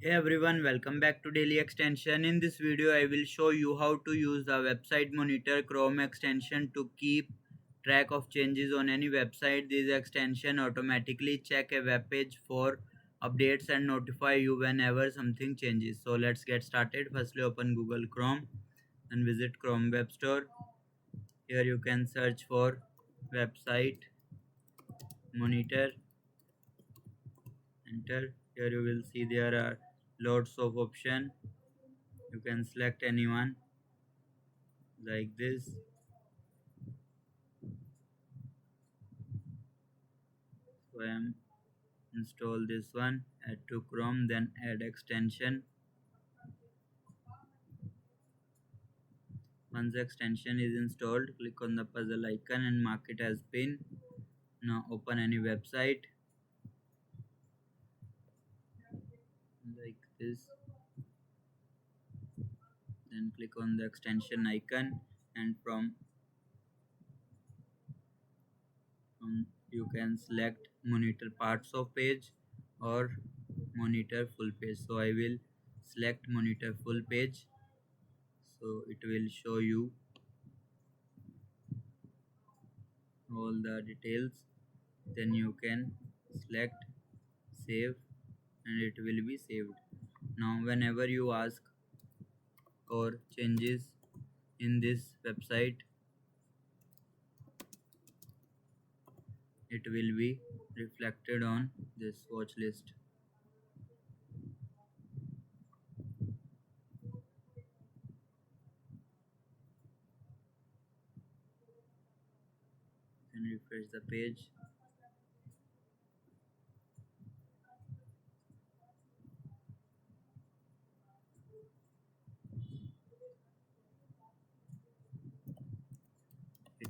Hey everyone, welcome back to Daily Extension. In this video, I will show you how to use the Website Monitor Chrome extension to keep track of changes on any website. This extension automatically check a web page for updates and notify you whenever something changes. So let's get started. Firstly, open Google Chrome and visit Chrome Web Store. Here you can search for Website Monitor. Enter. Here you will see there are lots of options. You can select anyone like this. So I am install this one, add to Chrome, then add extension. Once the extension is installed, click on the puzzle icon and mark it as pin. Now open any website like this, then click on the extension icon, and from you can select monitor parts of page or monitor full page. So I will select monitor full page, so it will show you all the details. Then you can select save and it will be saved. Now whenever you ask or changes in this website, it will be reflected on this watch list. Then refresh the page.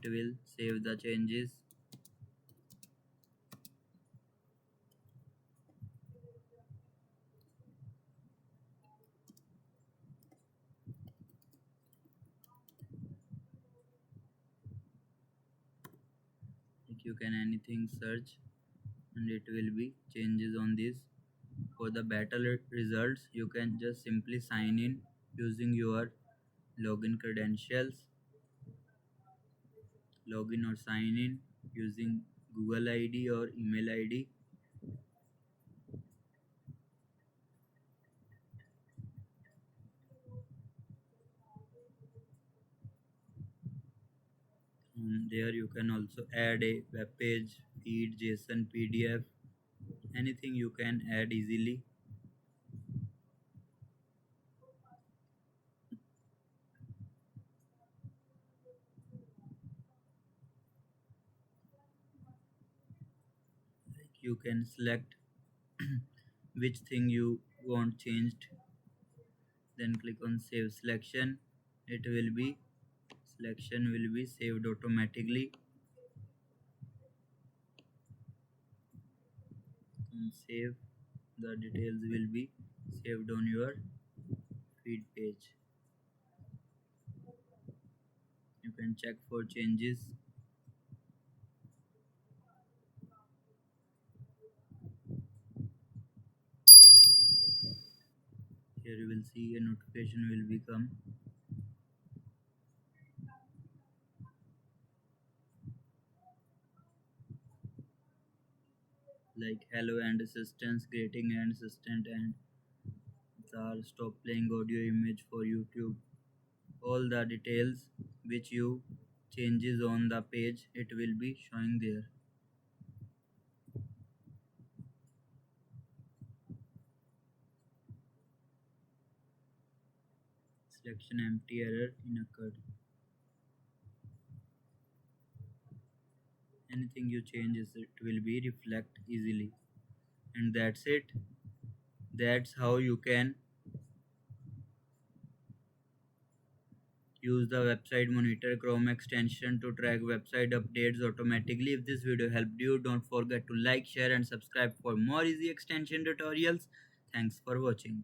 It will save the changes. Like you can anything search and it will be changes on this. For the better results, you can just simply sign in using your login credentials. Login or sign in using Google ID or email ID. There you can also add a web page, feed, JSON, PDF, anything you can add easily. Like you can select which thing you want changed, then click on save selection. It will be selection will be saved automatically. And save, the details will be saved on your feed page. You can check for changes. Here you will see a notification will become. Like hello and assistance, greeting and assistant, and the stop playing audio image for YouTube. All the details which you changes on the page, it will be showing there. Selection empty error in occurred. Anything you changes, it will be reflect easily. And that's it. That's how you can use the Website Monitor Chrome extension to track website updates automatically. If this video helped you, don't forget to like, share and subscribe for more easy extension tutorials. Thanks for watching.